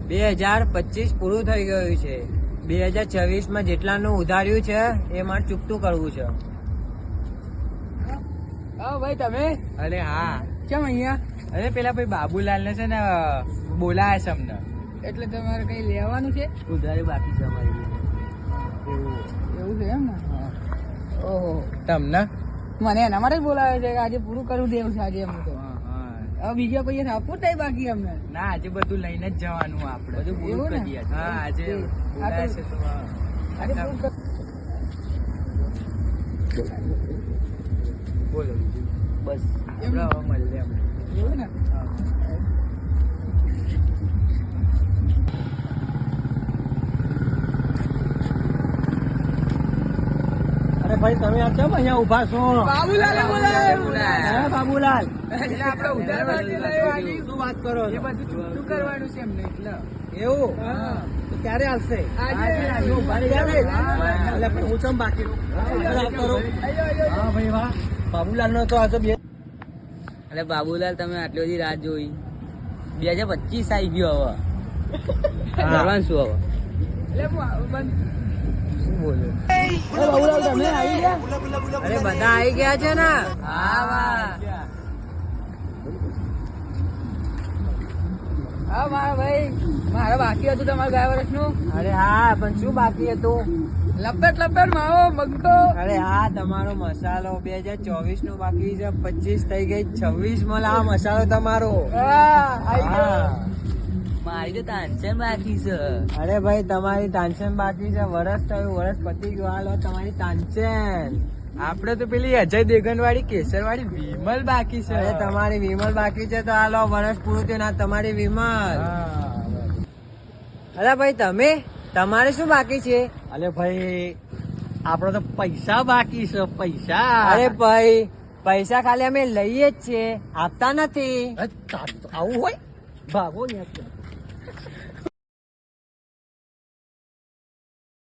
2025 પૂરું થઈ ગયું છે. 2026 માં જેટલાનું ઉધાર્યું છે એ મારે ચૂકતું કરવું છે. હા ભાઈ તમે? અરે હા. કેમ અહીંયા? અરે પેલા ભાઈ બાબુલાલ ને છે ને બોલાય છે અમને. એટલે તમારે કઈ લેવાનું છે? ઉધારી બાકી છે અમારી. એવું છે એમ ને? ઓહો. તમને મને એના માટે જ બોલાવે છે કે આજે પૂરું કરવું દેવું છે આજે એમ તો. હવે બીજા કોઈ આપવું જ નહીં બાકી અમને. ના આજે બધું લઈને જ જવાનું આપણે. બધું પૂરું એવું ને? કરી દઈએ. હા આજે બોલાય છે તો આજે પૂરું કર- બોલો બસ એમ? આપણે હવે મળીએ આપણે. એવું ને? અરે ભાઈ તમે આ કેમ અહીંયા ઉભા છો? બાબુલાલે બોલાવ્યો. હે બાબુલાલ? એટલે આપણે ઉધાર બાકી લેવાની. શું વાત કરો એ છો? બધું ચૂકતું કરવાનું છે એમને એટલે. એવું હા. તો ક્યારે આવશે? આજે. ઉભા રહી જાવ. એટલે પણ હું ચમ બાકી રહું? વાત કરો. હા ભાઈ વાહ. બાબુલાલ નો તો આ તો બે. અરે બાબુલાલ તમે આટલી બધી રાત જોઈ. 2025 આવી ગયો હવે. કરવાનું શું હવે? એટલે બંધ. શું બોલ્યો? બાબુલાલ તમે આવી ગયા? અરે બધા આવી ગયા છે ને. હા વાહ. હા મારા ભાઈ મારે બાકી હતું તમારા ગયા વર્ષનું. અરે હા પણ શું બાકી હતું? લપેટ લપેટ માવો મગતો. અરે હા તમારો મસાલો 2024 નું બાકી છે. 25 થઈ ગઈ 26 માં લાવો મસાલો તમારો. હા આવી ગયો. હા. મારી તો તાનસેન બાકી છે. અરે ભાઈ તમારી તાનસેન બાકી છે. વરસ થયું, વરસ પતી ગયું. હાલો તમારી તાનસેન. આપડે તો પેલી અજય દેગન વાળી કેસર વાળી વિમલ બાકી છે. અરે તમારી વિમલ બાકી છે તો હાલો વરસ પૂરું થયું ના તમારી વિમલ. અરે ભાઈ તમે તમારે શું બાકી છે? અરે ભાઈ આપડે તો પૈસા બાકી છે પૈસા. અરે ભાઈ પૈસા ખાલી અમે લઈએ જ છીએ, આપતા નથી. આવું હોય ભાગો ને